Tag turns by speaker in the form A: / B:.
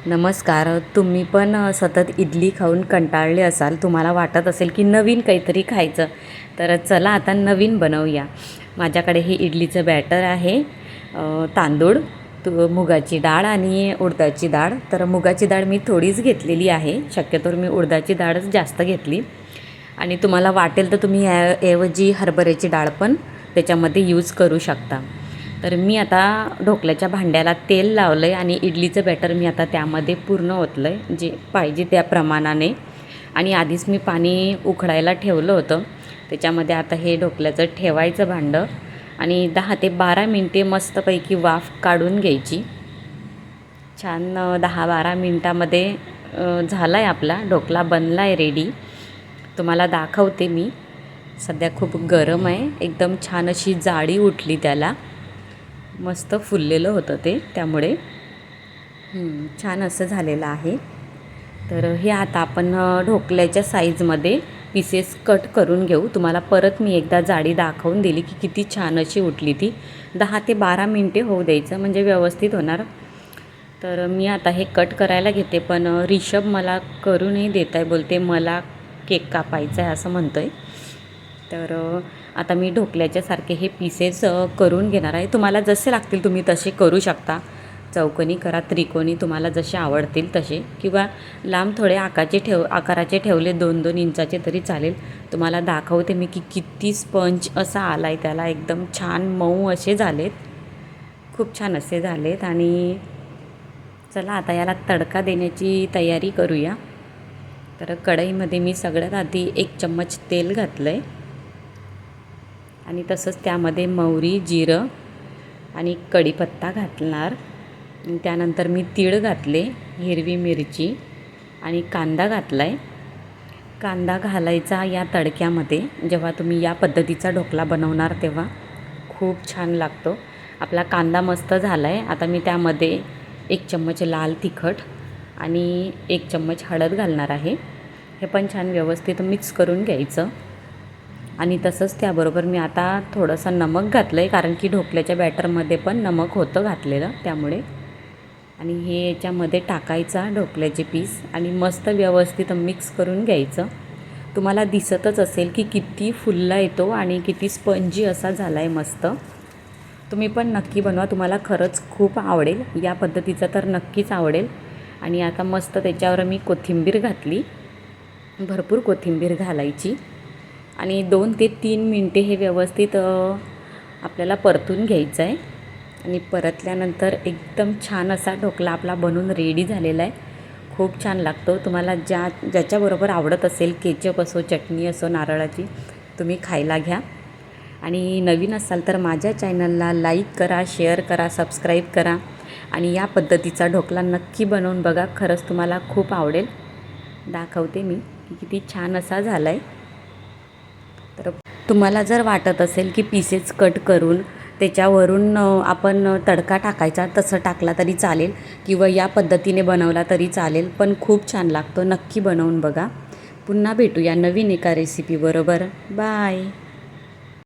A: नमस्कार. तुम्ही पण सतत इडली खाऊन कंटाळले असाल, तुम्हाला वाटत असेल की नवीन काहीतरी खायचं, तर चला आता नवीन बनवूया. माझ्याकडे हे इडलीचं बॅटर आहे. तांदूळ, मुगाची डाळ आणि उडदाची डाळ. तर मुगाची डाळ मी थोडीच घेतलेली आहे, शक्यतोवर मी उडदाची डाळच जास्त घेतली. आणि तुम्हाला वाटेल तर तुम्ही ऐवजी हरभऱ्याची डाळ पण त्याच्यामध्ये यूज करू शकता. तर मी आता ढोकल्याच्या भांड्याला तेल लावलं आहे आणि इडलीचं बॅटर मी आता त्यामध्ये पूर्ण ओतलं आहे, जे पाहिजे त्या प्रमाणाने. आणि आधीच मी पाणी उकळायला ठेवलं होतं. त्याच्यामध्ये आता हे ढोकल्याचं ठेवायचं भांडं आणि 10 ते 12 मिनटे मस्तपैकी वाफ काढून घ्यायची. छान 10-12 मिनटामध्ये झाला आहे आपला ढोकला, बनला आहे रेडी. तुम्हाला दाखवते मी. सध्या खूप गरम आहे, एकदम छान अशी जाळी उठली त्याला, मस्त फुललेलं होतं ते, त्यामुळे छान असं झालेलं आहे. तर हे आता आपण ढोकल्याच्या साईजमध्ये पीसेस कट करून घेऊ. तुम्हाला परत मी एकदा जाडी दाखवून दिली की किती छान अशी उठली ती. 10 ते 12 मिनटे होऊ द्यायचं, म्हणजे व्यवस्थित होणार. तर मी आता हे कट करायला घेते, पण रिषभ मला करू नाही देत आहे, बोलते मला केक कापायचा आहे असं म्हणतो आहे. तर आता मी ढोकल्याच्यासारखे हे पीसेस करून घेणार आहे. तुम्हाला जसे लागतील तुम्ही तसे करू शकता. चौकोनी करा, त्रिकोणी, तुम्हाला जसे आवडतील तसे, किंवा लांब थोडे आकाराचे ठेवले 2-2 इंचाचे तरी चालेल. तुम्हाला दाखवते मी की किती स्पंज असा आला आहे त्याला, एकदम छान मऊ असे झालेत, खूप छान असे झालेत. आणि चला आता याला तडका देण्याची तयारी करूया. तर कढईमध्ये मी सगळ्यात आधी 1 चम्मच तेल घातलं आहे आणि तसंच त्यामध्ये मोहरी, जिरं आणि कढीपत्ता घालणार. त्यानंतर मी तीळ घातले, हिरवी मिरची आणि कांदा घातला आहे. कांदा घालायचा या तडक्यामध्ये. जेव्हा तुम्ही या पद्धतीचा ढोकला बनवणार तेव्हा खूप छान लागतो. आपला कांदा मस्त झाला आहे. आता मी त्यामध्ये 1 चम्मच लाल तिखट आणि 1 चम्मच हळद घालणार आहे. हे पण छान व्यवस्थित मिक्स करून घ्यायचं. आणि तसंच त्याबरोबर मी आता थोडंसं नमक घातलं आहे, कारण की ढोकल्याच्या बॅटरमध्ये पण नमक होतं घातलेलं, त्यामुळे. आणि हे याच्यामध्ये टाकायचा ढोकल्याचे पीस आणि मस्त व्यवस्थित मिक्स करून घ्यायचं. तुम्हाला दिसतच असेल की किती फुलला येतो आणि किती स्पंजी असा झाला आहे मस्त. तुम्ही पण नक्की बनवा, तुम्हाला खरंच खूप आवडेल. या पद्धतीचं तर नक्कीच आवडेल. आणि आता मस्त त्याच्यावर मी कोथिंबीर घातली, भरपूर कोथिंबीर घालायची. आणि 2 ते 3 मिनटे हे व्यवस्थित आपल्याला परतून घ्यायचं आहे. आणि परतल्यानंतर एकदम छान असा ढोकला आपला बनून रेडी झालेला आहे. खूप छान लागतो. तुम्हाला ज्याच्याबरोबर आवडत असेल, केचप असो, चटणी असो नारळाची, तुम्ही खायला घ्या. आणि नवीन असाल तर माझ्या चॅनलला लाईक करा, शेअर करा, सबस्क्राईब करा. आणि या पद्धतीचा ढोकला नक्की बनवून बघा, खरंच तुम्हाला खूप आवडेल. दाखवते मी की किती छान असा झाला आहे. तर तुम्हाला जर वाटत असेल की पीसेस कट करून त्याच्यावरून आपण तडका टाकायचा, तसं टाकला तरी चालेल, किंवा या पद्धतीने बनवला तरी चालेल, पण खूप छान लागतो. नक्की बनवून बघा. पुन्हा भेटूया नवीन एका रेसिपीबरोबर. बाय.